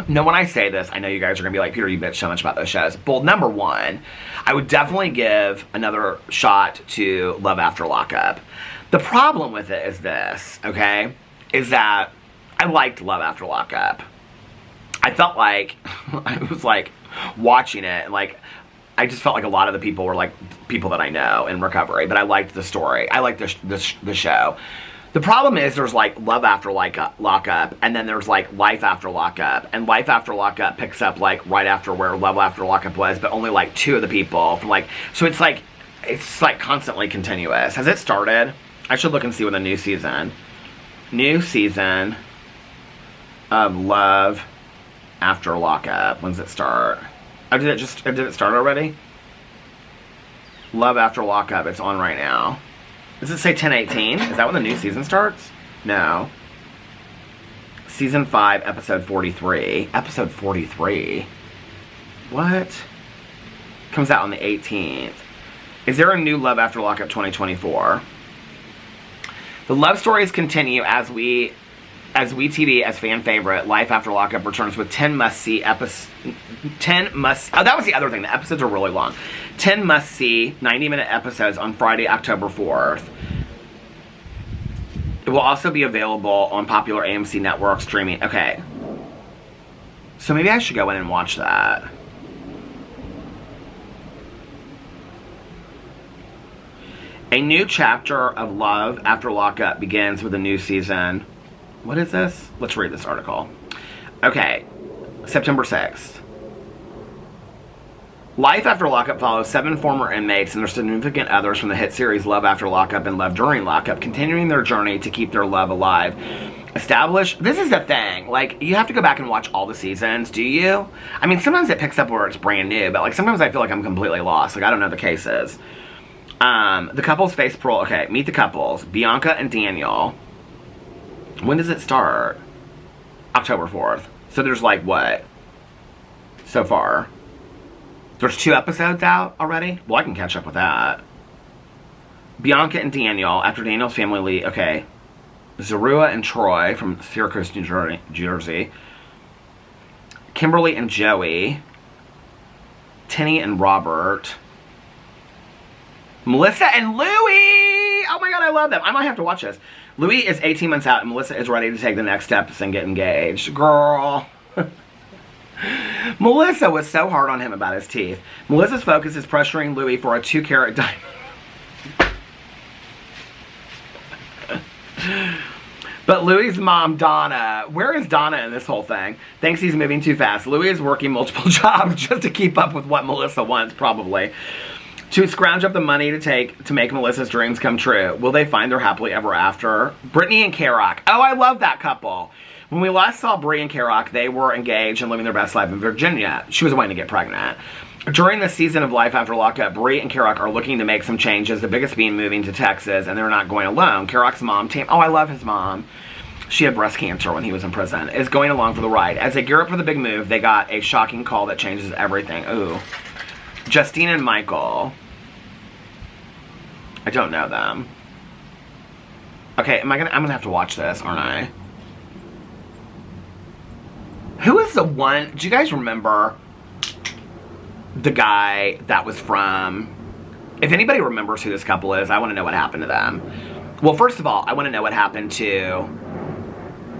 No, when I say this, I know you guys are going to be like, Peter, you bitch so much about those shows. Well, number one, I would definitely give another shot to Love After Lockup. The problem with it is this, okay, is that I liked Love After Lockup. I felt like, I was like watching it, and like, I just felt like a lot of the people were like people that I know in recovery, but I liked the story. I liked the show. The problem is there's like Love After Lockup, and then there's like Life After Lockup, and Life After Lockup picks up like right after where Love After Lockup was, but only like two of the people from like, so it's like constantly continuous. Has it started? I should look and see when the new season of Love After Lockup. When does it start? Oh, did it start already? Love After Lockup, it's on right now. Does it say 10/18? Is that when the new season starts? No. Season 5, episode 43. Episode 43? What? Comes out on the 18th. Is there a new Love After Lockup 2024? The love stories continue as we TV as fan favorite. Life After Lockup returns with 10 must-see episodes. Oh, that was the other thing. The episodes are really long. 10 must-see 90-minute episodes on Friday, October 4th. It will also be available on popular AMC network streaming. Okay. So maybe I should go in and watch that. A new chapter of Love After Lockup begins with a new season. What is this? Let's read this article. Okay, September 6th. Life After Lockup follows 7 former inmates and their significant others from the hit series Love After Lockup and Love During Lockup, continuing their journey to keep their love alive. This is the thing, like, you have to go back and watch all the seasons, do you? I mean, sometimes it picks up where it's brand new, but like sometimes I feel like I'm completely lost, like I don't know the cases. The couples face parole. Okay, meet the couples. Bianca and Daniel. When does it start? October 4th. So there's like what? So far. There's 2 episodes out already? Well, I can catch up with that. Bianca and Daniel, after Daniel's family leave. Okay. Zorua and Troy from Syracuse, New Jersey. Kimberly and Joey. Tinny and Robert. Melissa and Louie! Oh my god, I love them. I might have to watch this. Louis is 18 months out and Melissa is ready to take the next steps and get engaged. Girl. Melissa was so hard on him about his teeth. Melissa's focus is pressuring Louis for a 2-carat diamond. But Louis' mom, Donna, where is Donna in this whole thing? Thinks he's moving too fast. Louis is working multiple jobs just to keep up with what Melissa wants, probably. To scrounge up the money to make Melissa's dreams come true. Will they find their happily ever after? Brittany and Karock. Oh, I love that couple. When we last saw Brie and Karock, they were engaged and living their best life in Virginia. She was waiting to get pregnant. During this season of Life After Lockup, Brie and Karock are looking to make some changes, the biggest being moving to Texas, and they're not going alone. Karock's mom, Tam, oh, I love his mom. She had breast cancer when he was in prison, is going along for the ride. As they gear up for the big move, they got a shocking call that changes everything. Ooh. Justine and Michael. I don't know them. Okay, I'm gonna have to watch this, aren't I? Who is the one, do you guys remember the guy that was from, if anybody remembers who this couple is, I want to know what happened to them. Well, first of all, I want to know what happened to,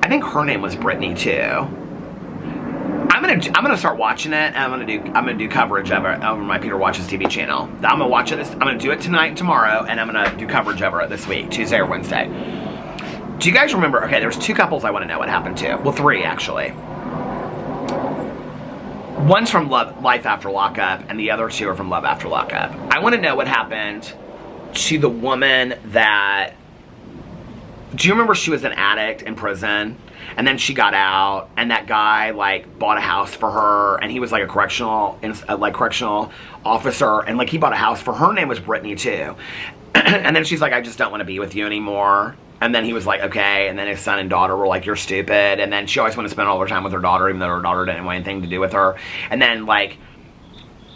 I think her name was Brittany too. I'm gonna start watching it, and I'm gonna do coverage of it over my Peter Watches TV channel. I'm gonna watch it. I'm gonna do it tonight and tomorrow, and I'm gonna do coverage over it this week, Tuesday or Wednesday. Do you guys remember? Okay, there's 2 couples I want to know what happened to. Well, 3 actually. One's from Life After Lockup, and the other 2 are from Love After Lockup. I want to know what happened to the woman that... Do you remember she was an addict in prison? And then she got out, and that guy, like, bought a house for her, and he was, like, a correctional officer, and, like, he bought a house for her. Her name was Brittany, too. And then she's like, I just don't want to be with you anymore. And then he was like, okay. And then his son and daughter were like, you're stupid. And then she always wanted to spend all her time with her daughter, even though her daughter didn't want anything to do with her. And then, like,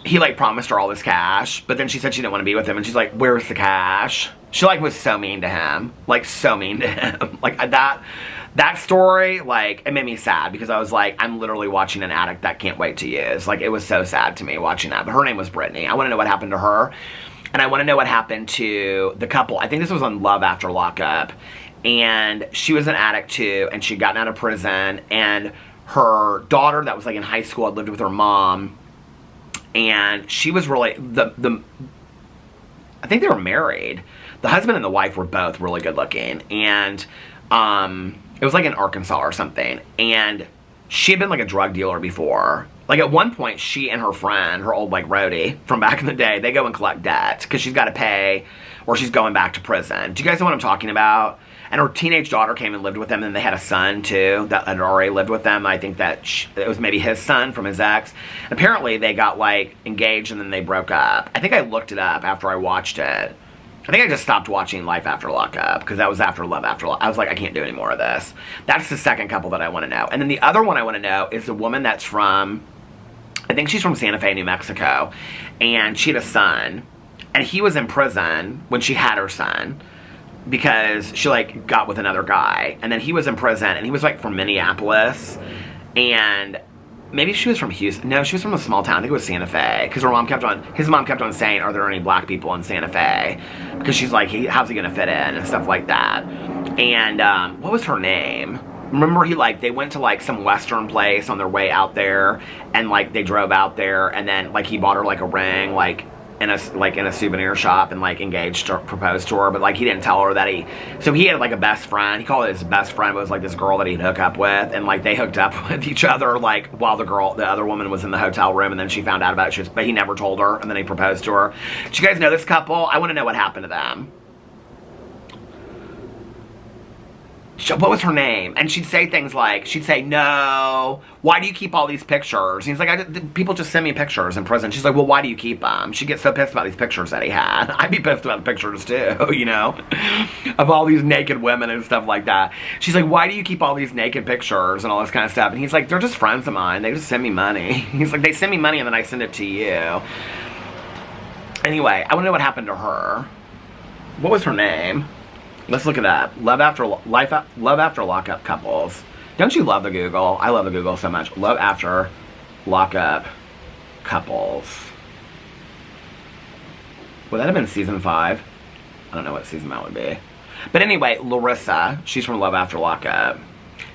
he, like, promised her all this cash. But then she said she didn't want to be with him. And she's like, where's the cash? She, like, was so mean to him. Like, so mean to him. Like, that story, like, it made me sad. Because I was like, I'm literally watching an addict that can't wait to use. Like, it was so sad to me watching that. But her name was Brittany. I want to know what happened to her. And I want to know what happened to the couple. I think this was on Love After Lockup. And she was an addict too. And she'd gotten out of prison. And her daughter that was like in high school had lived with her mom. And she was really... I think they were married. The husband and the wife were both really good looking. And it was like in Arkansas or something. And she had been like a drug dealer before. Like, at one point, she and her friend, her old, like, roadie from back in the day, they go and collect debt because she's got to pay or she's going back to prison. Do you guys know what I'm talking about? And her teenage daughter came and lived with them, and they had a son, too, that had already lived with them. I think that it was maybe his son from his ex. Apparently, they got, like, engaged, and then they broke up. I think I looked it up after I watched it. I think I just stopped watching Life After Lockup, because that was after Love After Lockup. I was like, I can't do any more of this. That's the second couple that I want to know. And then the other one I want to know is the woman that's from... I think she's from Santa Fe, New Mexico, and she had a son, and he was in prison when she had her son because she, like, got with another guy, and then he was in prison, and he was, like, from Minneapolis, and maybe she was from Houston. No, she was from a small town. I think it was Santa Fe, because his mom kept on saying, are there any black people in Santa Fe? Because she's like, how's he going to fit in, and stuff like that. And, what was her name? Remember they went to, like, some western place on their way out there, and, like, they drove out there, and then, like, he bought her, like, a ring, like, in a souvenir shop, and, like, engaged or proposed to her, but, like, he didn't tell her that so he had, like, a best friend. He called it his best friend, but it was, like, this girl that he'd hook up with, and, like, they hooked up with each other, like, while the other woman was in the hotel room, and then she found out about it, but he never told her, and then he proposed to her. Do you guys know this couple? I want to know what happened to them. What was her name? And she'd say things like, no, why do you keep all these pictures? And he's like, people just send me pictures in prison. She's like, well, why do you keep them? She gets so pissed about these pictures that he had. I'd be pissed about the pictures too, you know, of all these naked women and stuff like that. She's like, why do you keep all these naked pictures and all this kind of stuff? And he's like, they're just friends of mine. They just send me money. He's like, they send me money and then I send it to you. Anyway, I want to know what happened to her. What was her name? Let's look it up. Love After Lockup couples. Don't you love the Google? I love the Google so much. Love After Lockup couples. Would that have been season 5? I don't know what season that would be. But anyway, Larissa, she's from Love After Lockup.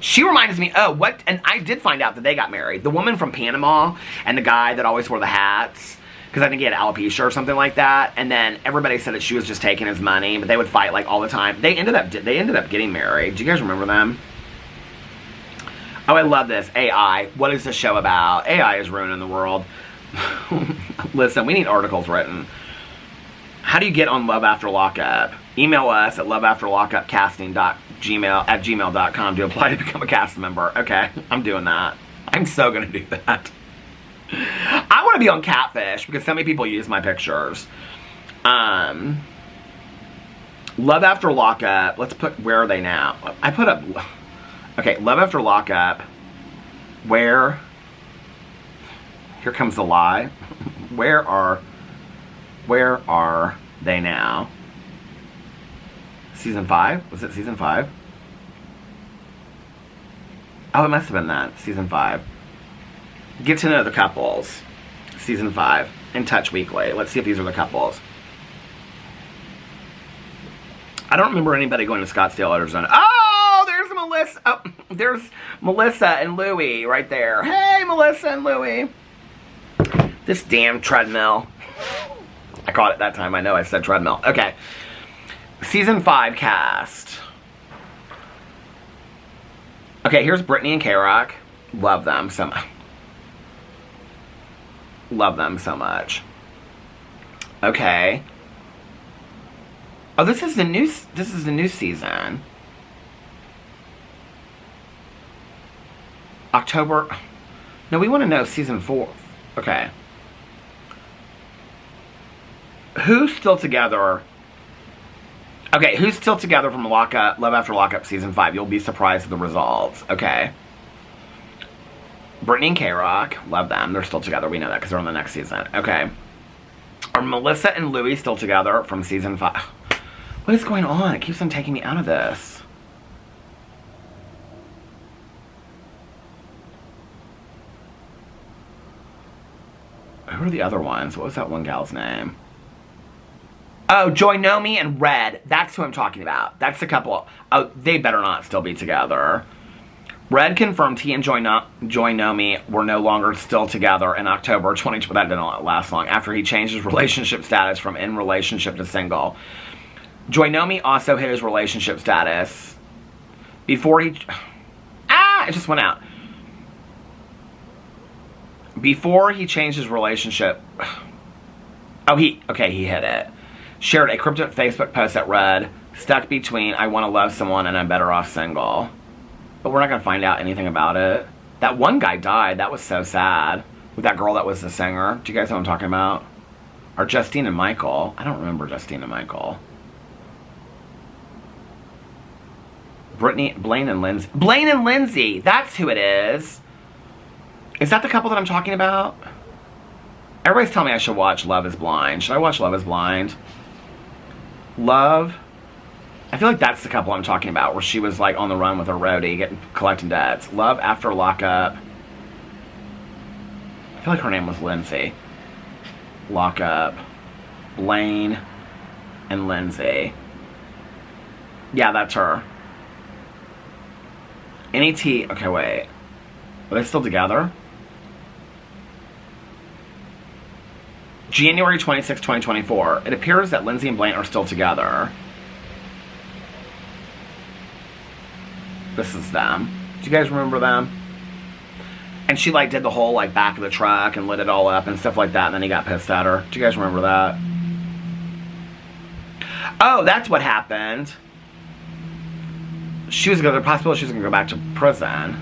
She reminds me, and I did find out that they got married. The woman from Panama and the guy that always wore the hats, because I think he had alopecia or something like that. And then everybody said that she was just taking his money, but they would fight like all the time. They ended up getting married. Do you guys remember them? Oh, I love this. AI. What is this show about? AI is ruining the world. Listen, we need articles written. How do you get on Love After Lockup? Email us at loveafterlockupcasting@gmail.com to apply to become a cast member. Okay, I'm doing that. I'm so gonna do that. I want to be on Catfish because so many people use my pictures. Love After Lockup. Let's put, where are they now? I put up, okay, Love After Lockup. Where, here comes the lie. Where are they now? Season 5? Was it season 5? Oh, it must have been that. Season 5. Get to know the couples. Season 5. In Touch Weekly. Let's see if these are the couples. I don't remember anybody going to Scottsdale, Arizona. Oh, there's Melissa. Oh, there's Melissa and Louie right there. Hey, Melissa and Louie. This damn treadmill. I caught it that time. I know I said treadmill. Okay. Season 5 cast. Okay, here's Brittany and K-Rock. Love them so much. Love them so much. Okay. Oh, this is the new season. October. No, we want to know season 4. Okay. Who's still together? Okay, who's still together from Love After Lockup season 5? You'll be surprised at the results. Okay. Brittany and K-Rock. Love them. They're still together. We know that because they're on the next season. Okay. Are Melissa and Louie still together from season 5? What is going on? It keeps on taking me out of this. Who are the other ones? What was that one gal's name? Oh, Joy Nomi and Red. That's who I'm talking about. That's the couple. Oh, they better not still be together. Red confirmed he and Joy Nomi were no longer still together in October 2020. That didn't last long. After he changed his relationship status from in relationship to single. Joy Nomi also hid his relationship status before he... it just went out. Before he changed his relationship... Oh, he hid it. Shared a cryptic Facebook post that read, stuck between I want to love someone and I'm better off single. But we're not going to find out anything about it. That one guy died. That was so sad. With that girl that was the singer. Do you guys know what I'm talking about? Or Justine and Michael. I don't remember Justine and Michael. Brittany, Blaine and Lindsay. Blaine and Lindsay! That's who it is. Is that the couple that I'm talking about? Everybody's telling me I should watch Love is Blind. Should I watch Love is Blind? Love. I feel like that's the couple I'm talking about, where she was like on the run with her roadie, collecting debts. Love After Lockup. I feel like her name was Lindsay. Lockup. Blaine and Lindsay. Yeah, that's her. NET. Okay, wait. Are they still together? January 26, 2024. It appears that Lindsay and Blaine are still together. This is them. Do you guys remember them? And she like did the whole like back of the truck and lit it all up and stuff like that, and then he got pissed at her. Do you guys remember that? Oh, that's what happened. She was gonna, the possibility she was gonna go back to prison.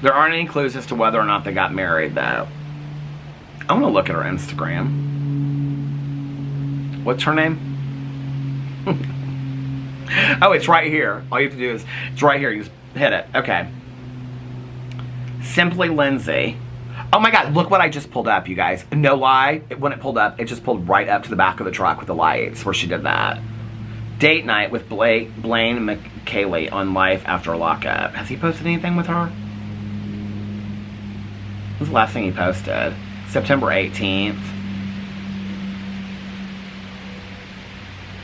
There aren't any clues as to whether or not they got married, though. I want to look at her Instagram. What's her name? Oh, it's right here. All you have to do is, it's right here. You just hit it. Okay. Simply Lindsay. Oh my God, look what I just pulled up, you guys. No lie, when it pulled up, it just pulled right up to the back of the truck with the lights where she did that. Date night with Blaine McKaylee on Life After Lockup. Has he posted anything with her? What was the last thing he posted? September 18th.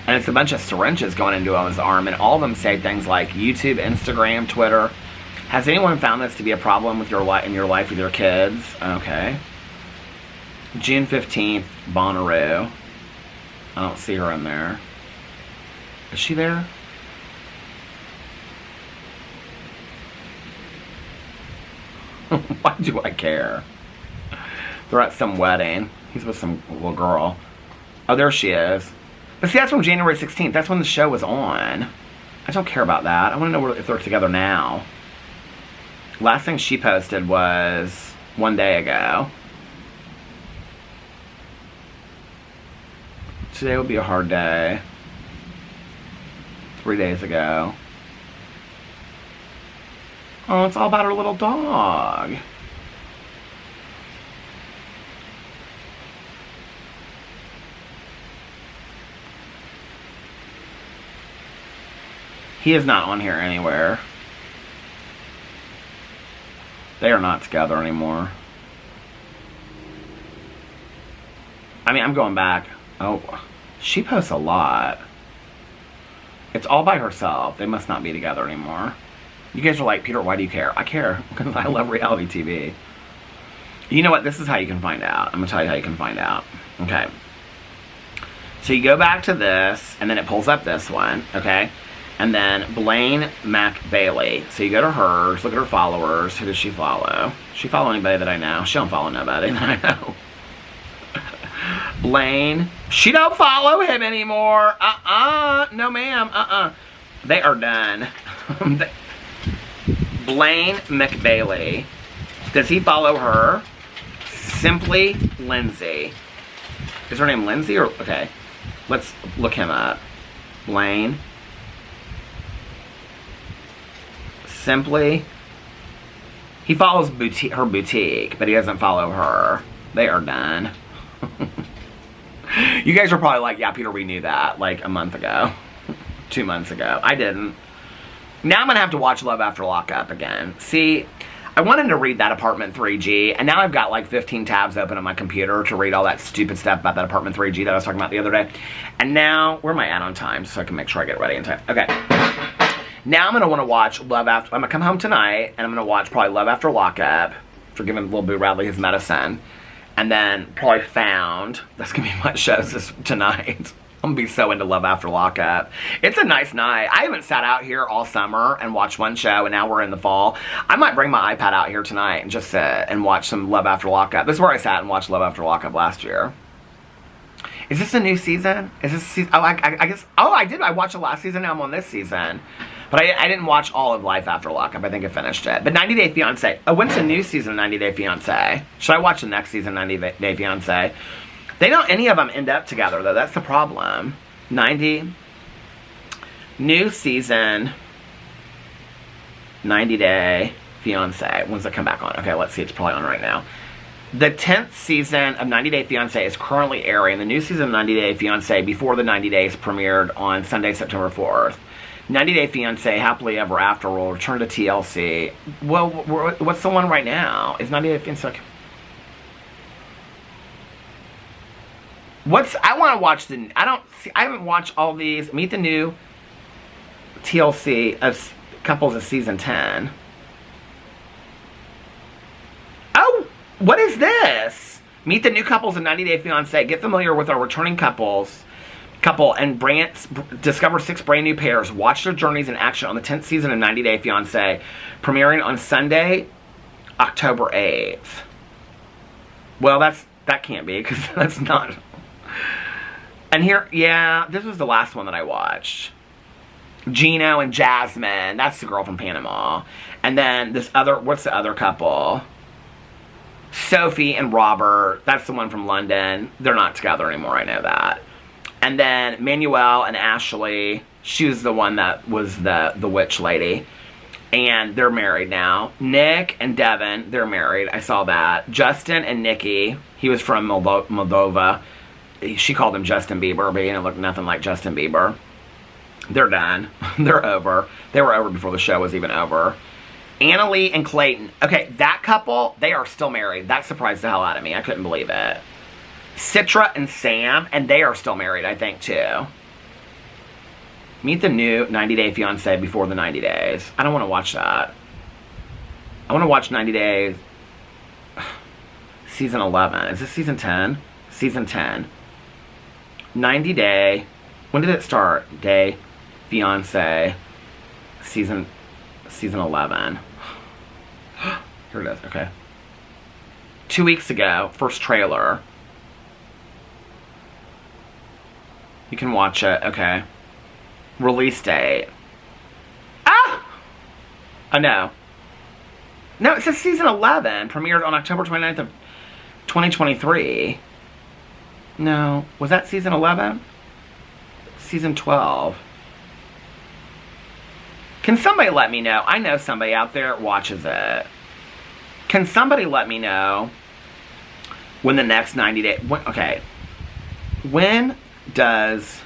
And it's a bunch of syringes going into his arm, and all of them say things like YouTube, Instagram, Twitter. Has anyone found this to be a problem with in your life with your kids? Okay. June 15th, Bonnaroo. I don't see her in there. Is she there? Why do I care? They're at some wedding. He's with some little girl. Oh, there she is. But see, that's from January 16th. That's when the show was on. I don't care about that. I want to know if they're together now. Last thing she posted was 1 day ago. Today would be a hard day. 3 days ago. Oh, it's all about her little dog. He is not on here anywhere. They are not together anymore. I mean, I'm going back. Oh, she posts a lot. It's all by herself. They must not be together anymore. You guys are like, Peter, why do you care? I care because I love reality TV. You know what? This is how you can find out. I'm going to tell you how you can find out. Okay. So you go back to this, and then it pulls up this one, okay? And then Blaine McBailey. So you go to hers, look at her followers. Who does she follow? Does she follow anybody that I know? She don't follow nobody that I know. Blaine. She don't follow him anymore. No ma'am. They are done. Blaine McBailey. Does he follow her? Simply Lindsay. Is her name Lindsay or... Okay. Let's look him up. Blaine. Simply. He follows her boutique, but he doesn't follow her. They are done. You guys are probably like, yeah, Peter, we knew that like a month ago. 2 months ago. I didn't. Now I'm going to have to watch Love After Lockup again. See, I wanted to read that Apartment 3G, and now I've got like 15 tabs open on my computer to read all that stupid stuff about that Apartment 3G that I was talking about the other day. And now, where am I at on time so I can make sure I get ready in time? Okay. Now I'm going to want to watch Love After... I'm going to come home tonight, and I'm going to watch probably Love After Lockup for giving little Boo Radley his medicine. And then probably Found. That's going to be my shows tonight. I'm going to be so into Love After Lockup. It's a nice night. I haven't sat out here all summer and watched one show, and now we're in the fall. I might bring my iPad out here tonight and just sit and watch some Love After Lockup. This is where I sat and watched Love After Lockup last year. Is this a new season? Is this season? Oh, I guess... Oh, I did. I watched the last season. Now I'm on this season. But I didn't watch all of Life After Lockup. I think I finished it. But 90 Day Fiancé. Oh, when's the new season of 90 Day Fiancé? Should I watch the next season of 90 Day Fiancé? They don't... Any of them end up together, though. That's the problem. 90... New season... 90 Day Fiancé. When's it come back on? Okay, let's see. It's probably on right now. The 10th season of 90 Day Fiancé is currently airing. The new season of 90 Day Fiancé before the 90 days premiered on Sunday, September 4th. 90 Day Fiancé Happily Ever After will return to TLC. Well, what's the one right now? Is 90 Day Fiancé... I want to watch the... I haven't watched all these. Meet the new TLC of couples of season 10. Oh! What is this? Meet the new couples in 90 Day Fiancé. Get familiar with our returning couple and discover 6 brand new pairs. Watch their journeys in action on the 10th season of 90 Day Fiancé, premiering on Sunday, October 8th. Well, that can't be, because that's not... And here, yeah, this was the last one that I watched. Gino and Jasmine. That's the girl from Panama. And then this other... What's the other couple? Sophie and Robert. That's the one from London. They're not together anymore, I know that. And then Manuel and Ashley. She was the one that was the witch lady. And they're married now. Nick and Devin, they're married. I saw that. Justin and Nikki. He was from Moldova. She called him Justin Bieber, but he didn't look nothing like Justin Bieber. They're done. They're over. They were over before the show was even over. Annalie and Clayton. Okay, that couple, they are still married. That surprised the hell out of me. I couldn't believe it. Citra and Sam, and they are still married, I think, too. Meet the new 90 Day Fiancé before the 90 days. I don't want to watch that. I want to watch 90 Days. Season 11. Is this season 10? Season 10. 90 Day. When did it start? Day Fiancé. Season 11. Here it is. Okay. 2 weeks ago. First trailer. You can watch it. Okay. Release date. Ah! Oh, no. No, it says season 11. Premiered on October 29th of 2023. No. Was that season 11? Season 12. Can somebody let me know? I know somebody out there watches it. Can somebody let me know when the next 90 days... Okay. When does...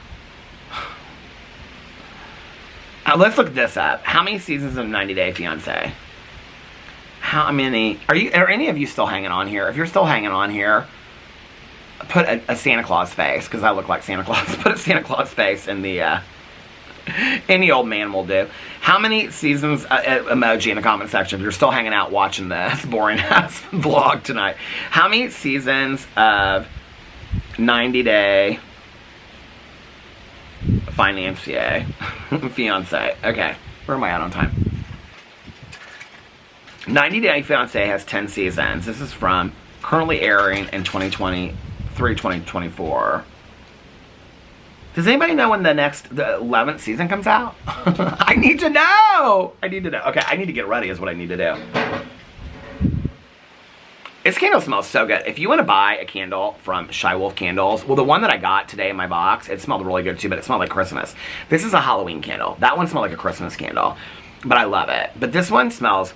let's look this up. How many seasons of 90 Day Fiancé? How many? Are any of you still hanging on here? If you're still hanging on here, put a Santa Claus face, because I look like Santa Claus. Put a Santa Claus face in the... any old man will do. How many seasons, emoji in the comment section, if you're still hanging out watching this boring-ass vlog tonight. How many seasons of 90 Day Fiancé? Okay, where am I at on time? 90 Day Fiancé has 10 seasons. This is from currently airing in 2024. Does anybody know when the 11th season comes out? I need to know! I need to know. Okay, I need to get ready is what I need to do. This candle smells so good. If you want to buy a candle from Shy Wolf Candles, well, the one that I got today in my box, it smelled really good too, but it smelled like Christmas. This is a Halloween candle. That one smelled like a Christmas candle, but I love it. But this one smells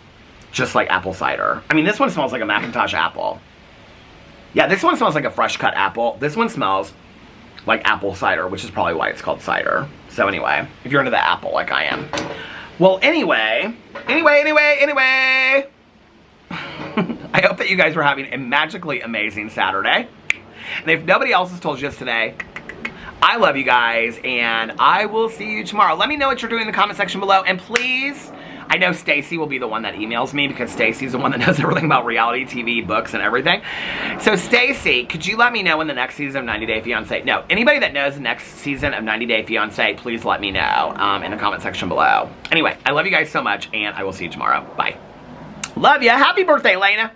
just like apple cider. I mean, this one smells like a Macintosh apple. Yeah, this one smells like a fresh cut apple. This one smells like apple cider, which is probably why it's called cider. So anyway, if you're into the apple like I am. Well, anyway. I hope that you guys were having a magically amazing Saturday. And if nobody else has told you this today, I love you guys, and I will see you tomorrow. Let me know what you're doing in the comment section below, and please, I know Stacy will be the one that emails me, because Stacy's the one that knows everything about reality TV, books, and everything. So Stacy, could you let me know when the next season of 90 Day Fiancé... No, anybody that knows the next season of 90 Day Fiancé, please let me know in the comment section below. Anyway, I love you guys so much, and I will see you tomorrow. Bye. Love ya. Happy birthday, Lena.